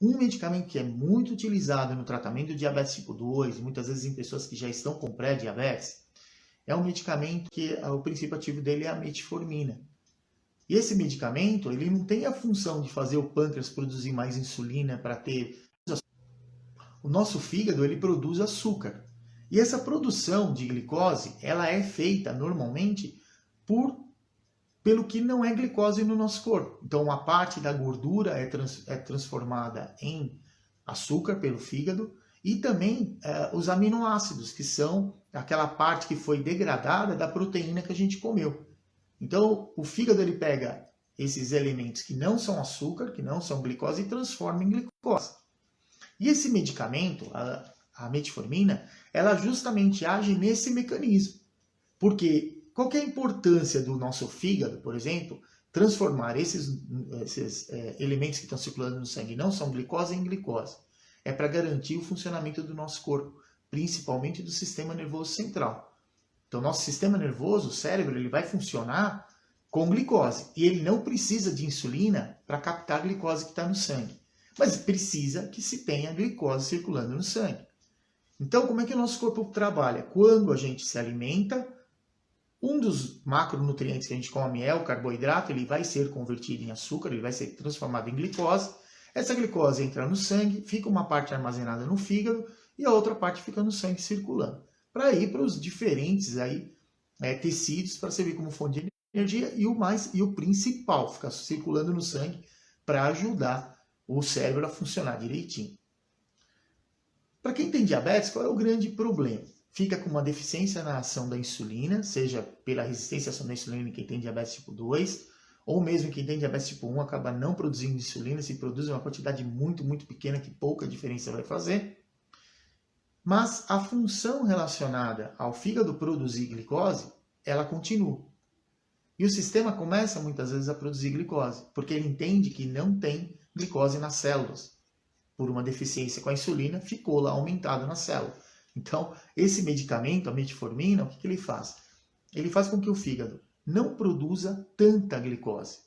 Um medicamento que é muito utilizado no tratamento do diabetes tipo 2, muitas vezes em pessoas que já estão com pré-diabetes, é um medicamento que o princípio ativo dele é a metformina. E esse medicamento, ele não tem a função de fazer o pâncreas produzir mais insulina para ter... O nosso fígado, ele produz açúcar. E essa produção de glicose, ela é feita normalmente pelo que não é glicose no nosso corpo. Então, uma parte da gordura é transformada em açúcar pelo fígado e também os aminoácidos, que são aquela parte que foi degradada da proteína que a gente comeu. Então, o fígado ele pega esses elementos que não são açúcar, que não são glicose, e transforma em glicose. E esse medicamento, a metformina, ela justamente age nesse mecanismo. Porque qual que é a importância do nosso fígado, por exemplo, transformar esses elementos que estão circulando no sangue e não são glicose em glicose? É para garantir o funcionamento do nosso corpo, principalmente do sistema nervoso central. Então, nosso sistema nervoso, o cérebro, ele vai funcionar com glicose. E ele não precisa de insulina para captar a glicose que está no sangue. Mas precisa que se tenha glicose circulando no sangue. Então, como é que o nosso corpo trabalha? Quando a gente se alimenta, um dos macronutrientes que a gente come é o carboidrato, ele vai ser convertido em açúcar, ele vai ser transformado em glicose. Essa glicose entra no sangue, fica uma parte armazenada no fígado e a outra parte fica no sangue circulando. Para ir para os diferentes tecidos, para servir como fonte de energia e o principal, ficar circulando no sangue para ajudar o cérebro a funcionar direitinho. Para quem tem diabetes, qual é o grande problema? Fica com uma deficiência na ação da insulina, seja pela resistência à ação da insulina em quem tem diabetes tipo 2, ou mesmo quem tem diabetes tipo 1 acaba não produzindo insulina, se produz uma quantidade muito, muito pequena que pouca diferença vai fazer. Mas a função relacionada ao fígado produzir glicose, ela continua. E o sistema começa muitas vezes a produzir glicose, porque ele entende que não tem glicose nas células. Por uma deficiência com a insulina, ficou lá aumentado na célula. Então, esse medicamento, a metformina, o que ele faz? Ele faz com que o fígado não produza tanta glicose.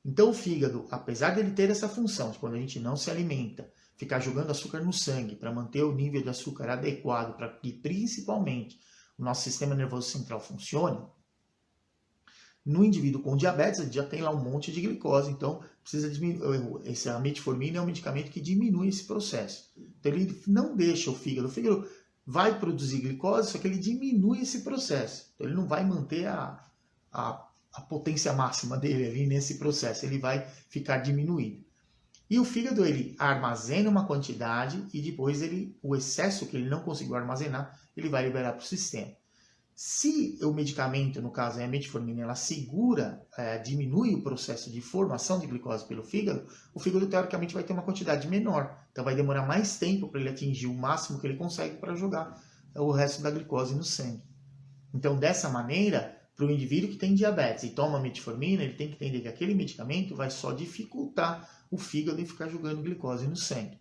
Então, o fígado, apesar de ele ter essa função de quando a gente não se alimenta, ficar jogando açúcar no sangue para manter o nível de açúcar adequado para que, principalmente, o nosso sistema nervoso central funcione, no indivíduo com diabetes, a gente já tem lá um monte de glicose, então precisa diminuir. A metformina é um medicamento que diminui esse processo. Então ele não deixa o fígado vai produzir glicose, só que ele diminui esse processo. Então ele não vai manter a potência máxima dele ali nesse processo, ele vai ficar diminuído. E o fígado ele armazena uma quantidade e depois o excesso que ele não conseguiu armazenar, ele vai liberar para o sistema. Se o medicamento, no caso a metformina, ela diminui o processo de formação de glicose pelo fígado, o fígado teoricamente vai ter uma quantidade menor. Então vai demorar mais tempo para ele atingir o máximo que ele consegue para jogar o resto da glicose no sangue. Então dessa maneira, para o indivíduo que tem diabetes e toma metformina, ele tem que entender que aquele medicamento vai só dificultar o fígado em ficar jogando glicose no sangue.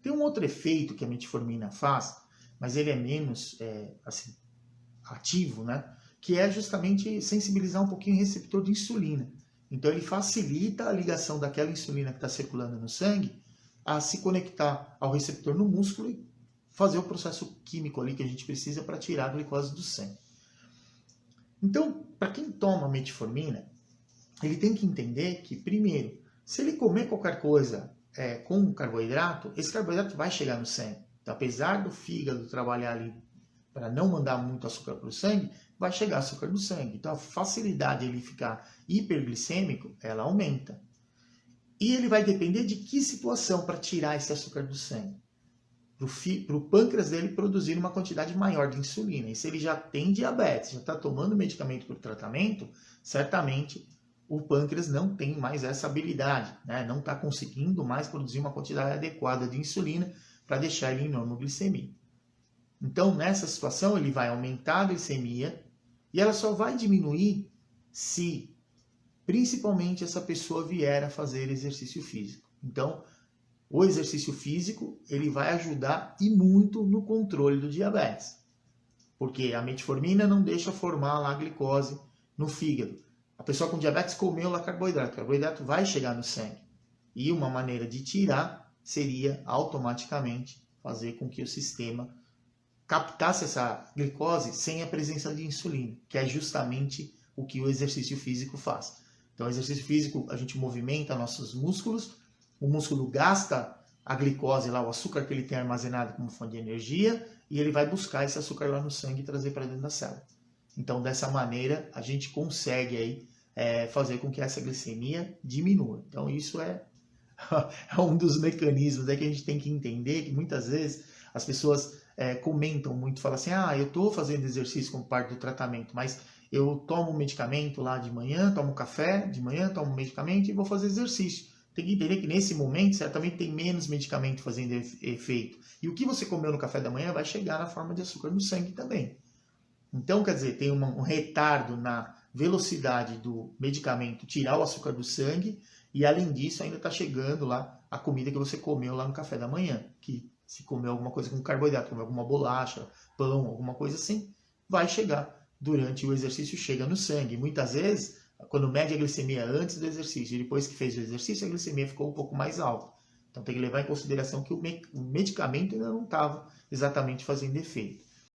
Tem um outro efeito que a metformina faz, mas ele é menos ativo, né? Que é justamente sensibilizar um pouquinho o receptor de insulina. Então ele facilita a ligação daquela insulina que está circulando no sangue a se conectar ao receptor no músculo e fazer o processo químico ali que a gente precisa para tirar a glicose do sangue. Então, para quem toma metformina, ele tem que entender que, primeiro, se ele comer qualquer coisa com carboidrato, esse carboidrato vai chegar no sangue. Então, apesar do fígado trabalhar ali para não mandar muito açúcar para o sangue, vai chegar açúcar no sangue. Então, a facilidade de ele ficar hiperglicêmico, ela aumenta. E ele vai depender de que situação para tirar esse açúcar do sangue? Para o pâncreas dele produzir uma quantidade maior de insulina. E se ele já tem diabetes, já está tomando medicamento para o tratamento, certamente o pâncreas não tem mais essa habilidade, né? Não está conseguindo mais produzir uma quantidade adequada de insulina para deixar ele em normoglicemia. Então, nessa situação, ele vai aumentar a glicemia e ela só vai diminuir se, principalmente, essa pessoa vier a fazer exercício físico. Então, o exercício físico, ele vai ajudar e muito no controle do diabetes. Porque a metformina não deixa formar lá a glicose no fígado. A pessoa com diabetes comeu lá carboidrato. O carboidrato vai chegar no sangue. E uma maneira de tirar seria automaticamente fazer com que o sistema captasse essa glicose sem a presença de insulina, que é justamente o que o exercício físico faz. Então, o exercício físico, a gente movimenta nossos músculos, o músculo gasta a glicose lá, o açúcar que ele tem armazenado como fonte de energia, e ele vai buscar esse açúcar lá no sangue e trazer para dentro da célula. Então, dessa maneira, a gente consegue aí, fazer com que essa glicemia diminua. Então, isso é um dos mecanismos que a gente tem que entender, que muitas vezes as pessoas comentam muito, falam assim, eu estou fazendo exercício como parte do tratamento, mas eu tomo medicamento lá de manhã, tomo café de manhã, tomo medicamento e vou fazer exercício. Tem que entender que nesse momento, certamente tem menos medicamento fazendo efeito. E o que você comeu no café da manhã vai chegar na forma de açúcar no sangue também. Então, quer dizer, tem um retardo na velocidade do medicamento tirar o açúcar do sangue e, além disso, ainda está chegando lá a comida que você comeu lá no café da manhã. Que se comeu alguma coisa com carboidrato, comeu alguma bolacha, pão, alguma coisa assim, vai chegar durante o exercício, chega no sangue. Muitas vezes, quando mede a glicemia antes do exercício e depois que fez o exercício, a glicemia ficou um pouco mais alta. Então tem que levar em consideração que o medicamento ainda não estava exatamente fazendo efeito.